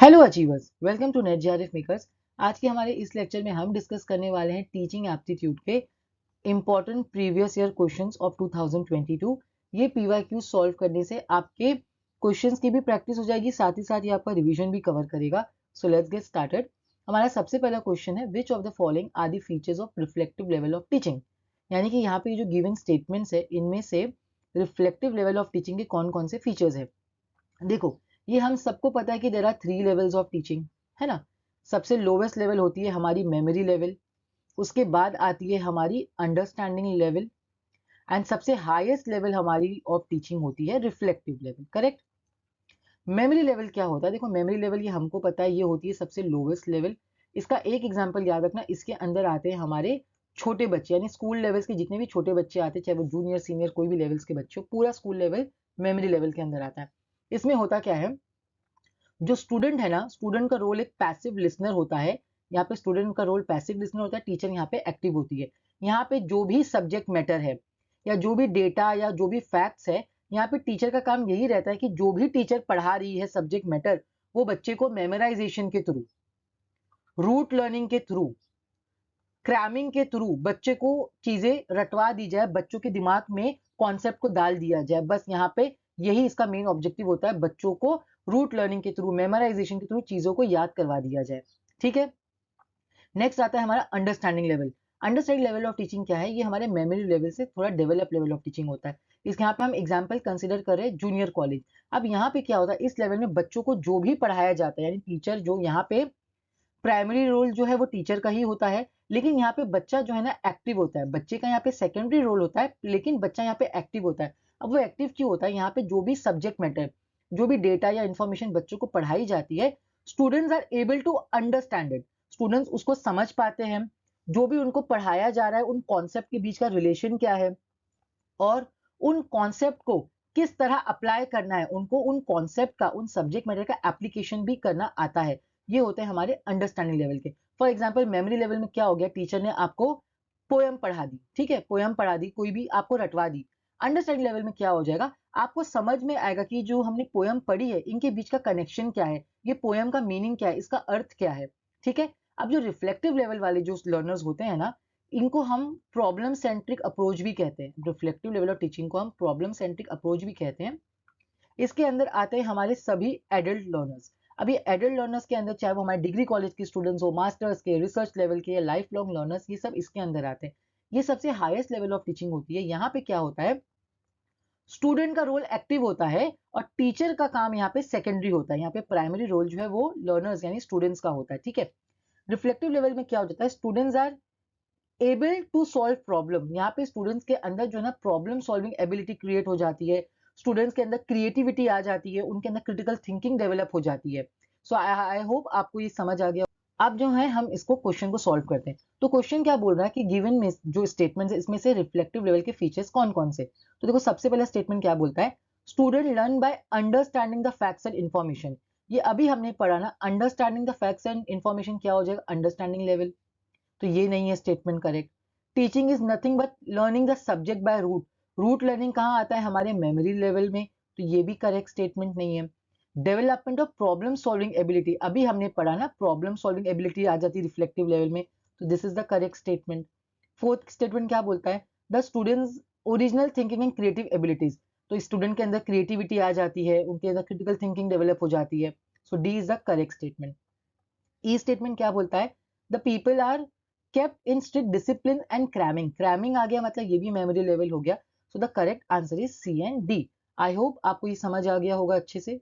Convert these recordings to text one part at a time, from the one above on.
Hello achievers, welcome to NET JRF makers. आज के हमारे इस लेक्चर में हम डिस्कस करने वाले हैं टीचिंग एप्टीट्यूड के important previous year questions of 2022। ये पीवाईक्यू सॉल्व करने से आपके क्वेश्चंस की भी प्रैक्टिस हो जाएगी, साथ ही साथ ये आपका रिवीजन भी कवर करेगा। So let's get started. हमारा सबसे पहला क्वेश्चन है, which of the following are the features of reflective level of teaching. यानी कि यहाँ पे जो गिवन स्टेटमेंट्स है इनमें से रिफ्लेक्टिव लेवल ऑफ टीचिंग के कौन कौन से फीचर्स है। देखो, ये हम सबको पता है कि there are 3 levels of teaching, है ना। सबसे लोवेस्ट लेवल होती है हमारी मेमोरी लेवल, उसके बाद आती है हमारी अंडरस्टैंडिंग लेवल, एंड सबसे हाईएस्ट लेवल हमारी ऑफ टीचिंग होती है reflective level. Correct. Memory level क्या होता है? देखो, मेमोरी लेवल ये हमको पता है, ये होती है सबसे लोवेस्ट लेवल। इसका एक एग्जाम्पल याद रखना, इसके अंदर आते हैं हमारे छोटे बच्चे, यानी स्कूल लेवल्स के जितने भी छोटे बच्चे आते हैं, चाहे वो जूनियर सीनियर कोई भी लेवल्स के बच्चे हो, पूरा स्कूल लेवल मेमोरी लेवल के अंदर आता है। इसमें होता क्या है, जो स्टूडेंट है ना, स्टूडेंट का रोल एक पैसिव लिसनर होता है। यहाँ पे स्टूडेंट का रोल पैसिव लिसनर होता है, टीचर यहाँ पे एक्टिव होती है। यहाँ पे जो भी सब्जेक्ट मैटर है या जो भी डेटा या जो भी फैक्ट्स है, यहाँ पे टीचर का काम यही रहता है कि जो भी टीचर पढ़ा रही है सब्जेक्ट मैटर, वो बच्चे को मेमोराइजेशन के थ्रू, रूट लर्निंग के थ्रू, क्रैमिंग के थ्रू बच्चे को चीजें रटवा दी जाए, बच्चों के दिमाग में कॉन्सेप्ट को डाल दिया जाए। बस यहाँ पे यही इसका मेन ऑब्जेक्टिव होता है, बच्चों को रूट लर्निंग के थ्रू, मेमोराइजेशन के थ्रू चीजों को याद करवा दिया जाए। ठीक है। नेक्स्ट आता है हमारा understanding level. Understanding level of teaching क्या है? ये हमारे मेमोरी लेवल से थोड़ा डेवलप लेवल ऑफ टीचिंग होता है। इसके यहाँ पे हम एग्जाम्पल कंसिडर करें जूनियर कॉलेज। अब यहाँ पे क्या होता है, इस लेवल में बच्चों को जो भी पढ़ाया जाता है, यानी टीचर जो यहाँ पे प्राइमरी रोल जो है वो टीचर का ही होता है, लेकिन यहाँ पे बच्चा जो है ना एक्टिव होता है। बच्चे का यहाँ पे सेकेंडरी रोल होता है, लेकिन बच्चा यहाँ पे एक्टिव होता है। अब वो एक्टिव क्यों होता है? यहाँ पे जो भी सब्जेक्ट मैटर, जो भी डेटा या इंफॉर्मेशन बच्चों को पढ़ाई जाती है, students are able to understand it. Students उसको समझ पाते हैं। जो भी उनको पढ़ाया जा रहा है, उन कॉन्सेप्ट के बीच का रिलेशन क्या है और उन कॉन्सेप्ट को किस तरह अप्लाई करना है, उनको उन कॉन्सेप्ट का, उन सब्जेक्ट मैटर का एप्लीकेशन भी करना आता है। ये होते हैं हमारे अंडरस्टैंडिंग लेवल के। फॉर एग्जाम्पल मेमोरी लेवल में क्या हो गया, टीचर ने आपको पोयम पढ़ा दी, ठीक है, पोयम पढ़ा दी, कोई भी आपको रटवा दी। अंडरस्टैंडिंग लेवल में क्या हो जाएगा, आपको समझ में आएगा कि जो हमने पोयम पढ़ी है इनके बीच का कनेक्शन क्या है, ये पोयम का मीनिंग क्या है, इसका अर्थ क्या है। ठीक है। अब जो रिफ्लेक्टिव लेवल वाले जो लर्नर्स होते हैं ना, इनको हम प्रॉब्लम सेंट्रिक अप्रोच भी कहते हैं। रिफ्लेक्टिव लेवल ऑफ टीचिंग को हम प्रॉब्लम सेंट्रिक अप्रोच भी कहते हैं। इसके अंदर आते हैं हमारे सभी एडल्ट लर्नर्स। अब ये एडल्ट लर्नर्स के अंदर, चाहे वो हमारे डिग्री कॉलेज के स्टूडेंट्स हो, मास्टर्स के, रिसर्च लेवल के या लाइफ लॉन्ग लर्नर्स, ये सब इसके अंदर आते हैं। ये सबसे हाईएस्ट लेवल ऑफ टीचिंग होती है। यहाँ पे क्या होता है, स्टूडेंट का रोल एक्टिव होता है और टीचर का काम यहाँ पे सेकेंडरी होता है। यहाँ पे प्राइमरी रोल जो है वो लर्नर्स यानी स्टूडेंट्स का होता है। ठीक है। रिफ्लेक्टिव लेवल में क्या हो जाता है, students are able to solve problem. यहाँ पे स्टूडेंट्स के अंदर जो है ना प्रॉब्लम सॉल्विंग एबिलिटी क्रिएट हो जाती है, स्टूडेंट्स के अंदर क्रिएटिविटी आ जाती है, उनके अंदर क्रिटिकल थिंकिंग डेवलप हो जाती है। सो आई होप आपको ये समझ आ गया। अब जो है हम इसको क्वेश्चन को सॉल्व करते हैं। तो क्वेश्चन क्या बोल रहा है कि गिवन में जो स्टेटमेंट है इसमें से रिफ्लेक्टिव लेवल के फीचर्स कौन कौन से। तो देखो, सबसे पहला स्टेटमेंट क्या बोलता है, student learn by understanding the facts and information. ये अभी हमने पढ़ा ना, understanding the facts and information क्या हो जाएगा, अंडरस्टैंडिंग लेवल। तो ये नहीं है statement correct. Teaching is nothing but learning the subject by rote. Rote learning कहाँ आता है, हमारे मेमोरी लेवल में। तो ये भी करेक्ट स्टेटमेंट नहीं है। Development of problem solving ability, अभी हमने पढ़ा ना, प्रॉब्लम सॉल्विंग एबिलिटी आ जाती है रिफ्लेक्टिव लेवल में। तो this is the correct statement. Fourth statement क्या बोलता है, the students original thinking and creative abilities. तो स्टूडेंट के अंदर क्रिएटिविटी आ जाती है, उनके अंदर क्रिटिकल थिंकिंग डेवलप हो जाती है। So D is the correct statement. E statement क्या बोलता है, the people are kept in strict discipline and cramming. Cramming आ गया मतलब ये भी मेमोरी लेवल हो गया। So the correct answer is C and D. I hope आपको ये समझ आ गया होगा अच्छे से।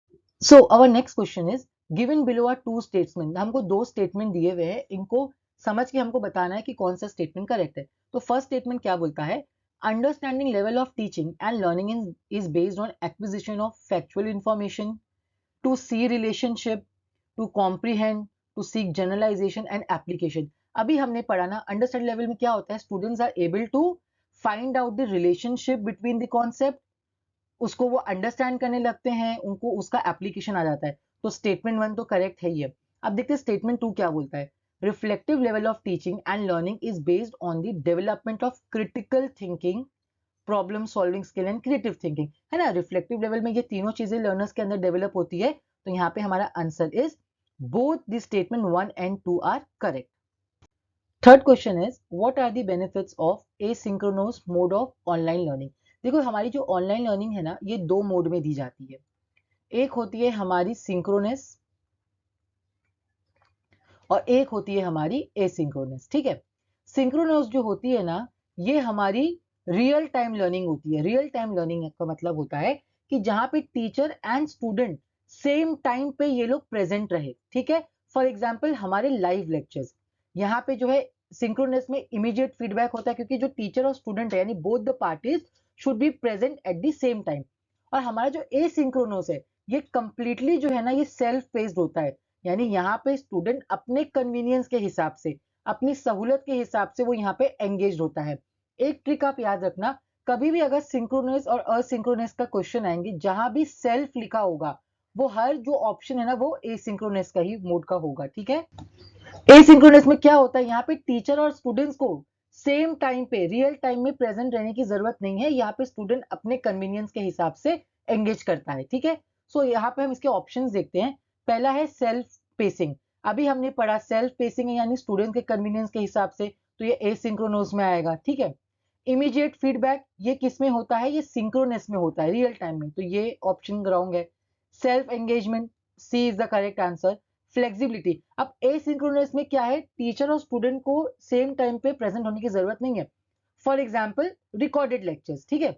So our next question is, given below are two statement. हमको दो स्टेटमेंट दिए हुए हैं, इनको समझ के हमको बताना है कि कौन सा स्टेटमेंट करेक्ट है। तो फर्स्ट स्टेटमेंट क्या बोलता है, understanding level of teaching and learning is based on acquisition of factual information, to see relationship, to comprehend, to seek generalization and application. अभी हमने पढ़ा ना, अंडरस्टैंड लेवल में क्या होता है, students are able to find out the relationship between the concept, उसको वो अंडरस्टैंड करने लगते हैं, उनको उसका एप्लीकेशन आ जाता है। तो स्टेटमेंट वन तो करेक्ट है ही है। अब देखते हैं स्टेटमेंट टू क्या बोलता है, reflective level of teaching and learning is based on the development of critical thinking, problem solving skill and creative thinking. है ना, रिफ्लेक्टिव लेवल में ये तीनों चीजें लर्नर्स के अंदर डेवलप होती है। तो यहाँ पे हमारा answer is Both the statement 1 and 2 are correct. Third question is, what are the benefits of asynchronous mode of online learning? देखो हमारी जो ऑनलाइन लर्निंग है ना, ये दो मोड में दी जाती है. एक होती है हमारी सिंक्रोनस और एक होती है हमारी एसिंक्रोनस. ठीक है. सिंक्रोनस जो होती है ना, ये हमारी रियल टाइम लर्निंग होती है. रियल टाइम लर्निंग का मतलब होता है कि जहां पे teacher and student same time पे ये लोग प्रेजेंट रहे. ठीक है. फॉर एग्जाम्पल हमारे लाइव लेक्चर्स, यहाँ पे जो है सिंक्रोनस में इमीडिएट फीडबैक होता है क्योंकि जो टीचर और स्टूडेंट है यानी both the parties should be present at the same time. और हमारा जो एसिंक्रोनस है, ये कंप्लीटली जो है ना, ये सेल्फ पेस्ड होता है. यानी यहाँ पे स्टूडेंट अपने कन्वीनियंस के हिसाब से, अपनी सहूलत के हिसाब से वो यहाँ पे एंगेज होता है. एक ट्रिक आप याद रखना, कभी भी अगर सिंक्रोनस और असिंक्रोनस का क्वेश्चन आएंगे, जहां भी सेल्फ लिखा होगा, वो हर जो ऑप्शन है ना, वो एसिंक्रोनस का ही मोड का होगा. ठीक है. एसिंक्रोनस में क्या होता है, यहाँ पे टीचर और स्टूडेंट्स को सेम टाइम पे रियल टाइम में प्रेजेंट रहने की जरूरत नहीं है. यहाँ पे स्टूडेंट अपने कन्वीनियंस के हिसाब से एंगेज करता है. ठीक है. सो यहाँ पे हम इसके ऑप्शंस देखते हैं. पहला है सेल्फ पेसिंग. अभी हमने पढ़ा सेल्फ पेसिंग है यानी स्टूडेंट के कन्वीनियंस के हिसाब से, तो ये एसिंक्रोनस में आएगा. ठीक है. इमीडिएट फीडबैक ये किस में होता है, ये सिंक्रोनस में होता है, रियल टाइम में, तो ये ऑप्शन रॉन्ग है. Self engagement, C is the correct answer. Flexibility, अब एसिंक्रोनस में क्या है, टीचर और स्टूडेंट को सेम टाइम पे प्रेजेंट होने की जरूरत नहीं है. For example recorded lectures. ठीक है.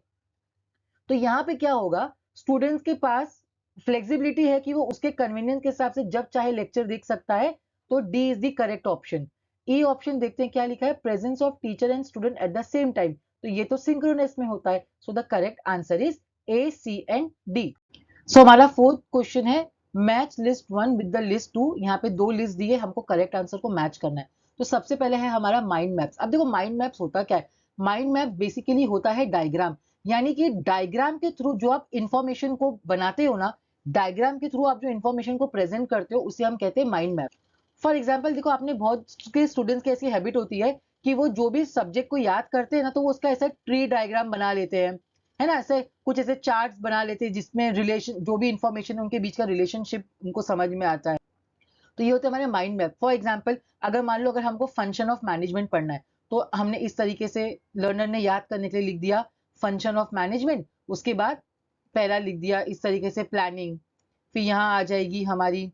तो यहाँ पे क्या होगा, स्टूडेंट्स के पास फ्लेक्सिबिलिटी है कि वो उसके कन्वीनियंस के हिसाब से जब चाहे लेक्चर देख सकता है. तो D is the correct option. E option देखते हैं क्या लिखा है, presence of teacher and student at the same time, तो ये तो सिंक्रोनस में होता है. So the correct answer is A, C and D. So हमारा फोर्थ क्वेश्चन है, match list 1 with the list 2. यहाँ पे दो लिस्ट दिए, हमको करेक्ट आंसर को मैच करना है. तो सबसे पहले है हमारा माइंड मैप्स. अब देखो माइंड मैप्स होता क्या है, माइंड मैप बेसिकली होता है डायग्राम. यानी कि डायग्राम के थ्रू जो आप इंफॉर्मेशन को बनाते हो ना, डायग्राम के थ्रू आप जो इंफॉर्मेशन को प्रेजेंट करते हो, उसे हम कहते हैं माइंड मैप. फॉर एग्जाम्पल देखो, आपने बहुत के स्टूडेंट्स की ऐसी हैबिट होती है कि वो जो भी सब्जेक्ट को याद करते हैं ना, तो वो उसका ऐसा ट्री डायग्राम बना लेते हैं, है ना, ऐसे कुछ ऐसे चार्ट्स बना लेते हैं जिसमें रिलेशन, जो भी इंफॉर्मेशन उनके बीच का रिलेशनशिप उनको समझ में आता है. तो ये होते हैं हमारे माइंड मैप. फॉर एग्जाम्पल अगर मान लो अगर हमको फंक्शन ऑफ मैनेजमेंट पढ़ना है, तो हमने इस तरीके से लर्नर ने याद करने के लिए लिख दिया फंक्शन ऑफ मैनेजमेंट, उसके बाद पहला लिख दिया इस तरीके से प्लानिंग, फिर यहाँ आ जाएगी हमारी,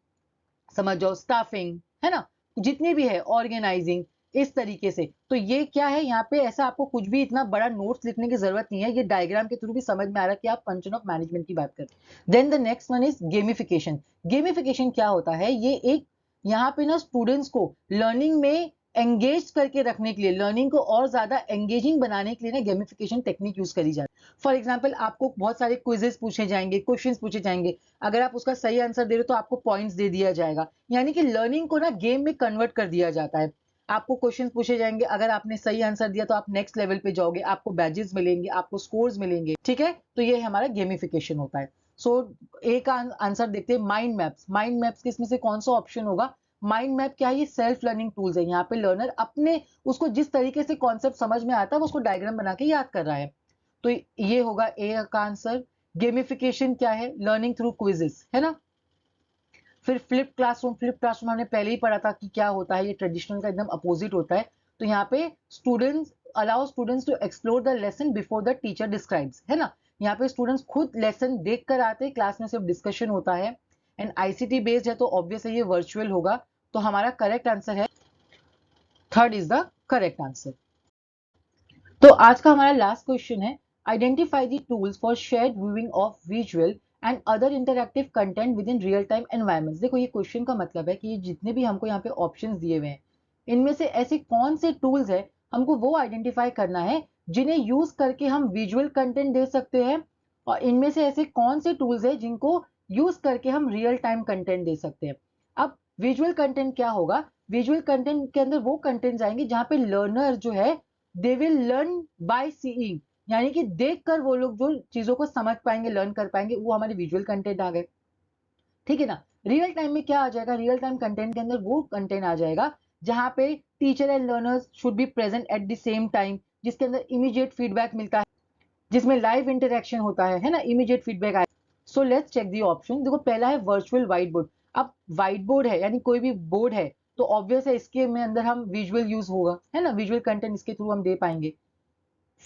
समझ जाओ, स्टाफिंग, है ना, जितनी भी है ऑर्गेनाइजिंग, इस तरीके से. तो ये क्या है, यहाँ पे ऐसा आपको कुछ भी इतना बड़ा नोट्स लिखने की जरूरत नहीं है, ये डायग्राम के थ्रू भी समझ में आ रहा है कि आप फंक्शन ऑफ मैनेजमेंट की बात करें. Then the next one is gamification. Gamification क्या होता है, ये एक यहाँ पे ना स्टूडेंट्स को लर्निंग में एंगेज करके रखने के लिए, लर्निंग को और ज्यादा एंगेजिंग बनाने के लिए ना गेमिफिकेशन टेक्निक यूज करी जाती है. फॉर एग्जाम्पल आपको बहुत सारे क्विजेस पूछे जाएंगे, क्वेश्चंस पूछे जाएंगे, अगर आप उसका सही आंसर दे रहे हो तो आपको पॉइंट्स दे दिया जाएगा. यानी कि लर्निंग को ना गेम में कन्वर्ट कर दिया जाता है. आपको क्वेश्चन पूछे जाएंगे, अगर आपने सही आंसर दिया तो आप नेक्स्ट लेवल पे जाओगे, आपको बैजेस मिलेंगे, आपको स्कोर्स मिलेंगे. ठीक है. तो ये हमारा गेमिफिकेशन होता है. सो ए का आंसर देखते हैं, माइंड मैप्स. माइंड मैप्स किसमें से कौन सा ऑप्शन होगा, माइंड मैप क्या है, ये सेल्फ लर्निंग टूल्स है. यहाँ पे लर्नर अपने, उसको जिस तरीके से कॉन्सेप्ट समझ में आता है वो उसको डायग्राम बना के याद कर रहा है. तो ये होगा ए का आंसर. गेमिफिकेशन क्या है, लर्निंग थ्रू क्विजेस, है ना. फिर फ्लिप क्लासरूम. फ्लिप क्लासरूम हमने पहले ही पढ़ा था कि क्या होता है, ये ट्रेडिशनल का एकदम अपोजिट होता है. तो यहाँ पे students allow students to explore the lesson before the teacher describes, है ना. यहाँ पे स्टूडेंट्स खुद लेसन देख कर आते हैं, क्लास में सिर्फ डिस्कशन होता है. एंड आईसीटी बेस्ड है तो ऑब्वियसली ये वर्चुअल होगा. तो हमारा करेक्ट आंसर है, third is the correct answer. तो आज का हमारा लास्ट क्वेश्चन है, identify the tools for shared viewing of visual and other interactive content with in real time environments. देखो ये क्वेश्चन का मतलब है कि ये जितने भी हमको यहाँ पे ऑप्शंस दिए हुए हैं, इनमें से ऐसे कौन से टूल्स है, हमको वो आइडेंटिफाई करना है जिन्हें यूज करके हम विजुअल कंटेंट दे सकते हैं, और इनमें से ऐसे कौन से टूल्स है जिनको यूज करके हम रियल टाइम कंटेंट दे सकते हैं. अब विजुअल कंटेंट क्या होगा, विजुअल कंटेंट के अंदर वो कंटेंट आएंगे जहां पे लर्नर जो है they will learn by seeing, यानी कि देखकर वो लोग जो चीजों को समझ पाएंगे, लर्न कर पाएंगे, वो हमारे विजुअल कंटेंट आ गए. ठीक है ना. रियल टाइम में क्या आ जाएगा, रियल टाइम कंटेंट के अंदर वो कंटेंट आ जाएगा जहां पे teacher and learners should be present at the same time, जिसके अंदर इमीडिएट फीडबैक मिलता है, जिसमें लाइव इंटरेक्शन होता है ना, इमीडिएट फीडबैक आए. So let's check the option. देखो पहला है वर्चुअल व्हाइट बोर्ड. अब व्हाइट बोर्ड है यानी कोई भी बोर्ड है तो ऑब्वियस है इसके में अंदर हम विजुअल यूज होगा, है ना, विजुअल कंटेंट इसके थ्रू हम दे पाएंगे।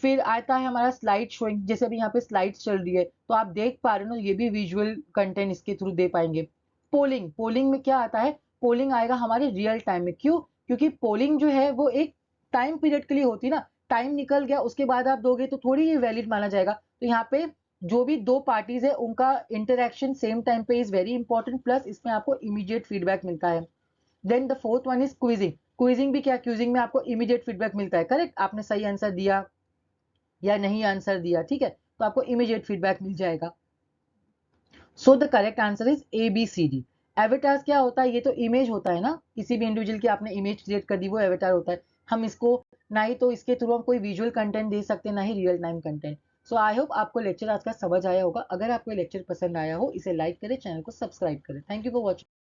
फिर आता है हमारा स्लाइड शोइंग, जैसे अभी यहाँ पे स्लाइड्स चल रही है तो आप देख पा रहे हो ना, ये भी विजुअल कंटेंट इसके थ्रू दे पाएंगे। पोलिंग, पोलिंग में क्या आता है, पोलिंग आएगा हमारे रियल टाइम में। क्यों? क्योंकि पोलिंग जो है वो एक टाइम पीरियड के लिए होती है ना, टाइम निकल गया उसके बाद आप दोगे तो थोड़ी ये वैलिड माना जाएगा। तो यहाँ पे जो भी दो पार्टीज है उनका इंटरेक्शन सेम टाइम पे इज वेरी इंपॉर्टेंट, प्लस इसमें आपको इमीडिएट फीडबैक मिलता है। Then the fourth one is quizzing. Quizzing भी क्या, क्विजिंग में आपको इमीडिएट फीडबैक मिलता है, करेक्ट, आपने सही आंसर दिया या नहीं आंसर दिया, ठीक है, तो आपको इमीडिएट फीडबैक मिल जाएगा। So the correct answer is A B C D. Avatars क्या होता है, ये तो इमेज होता है ना, किसी भी इंडिविजुअल की आपने इमेज क्रिएट कर दी वो एवेटार होता है। हम इसको ना ही तो इसके थ्रू हम कोई विजुअल कंटेंट दे सकते हैं ना ही real time content. So I hope आपको लेक्चर आज का समझ आया होगा। अगर आपको लेक्चर पसंद आया हो इसे लाइक करें, चैनल को सब्सक्राइब करें। Thank you for watching.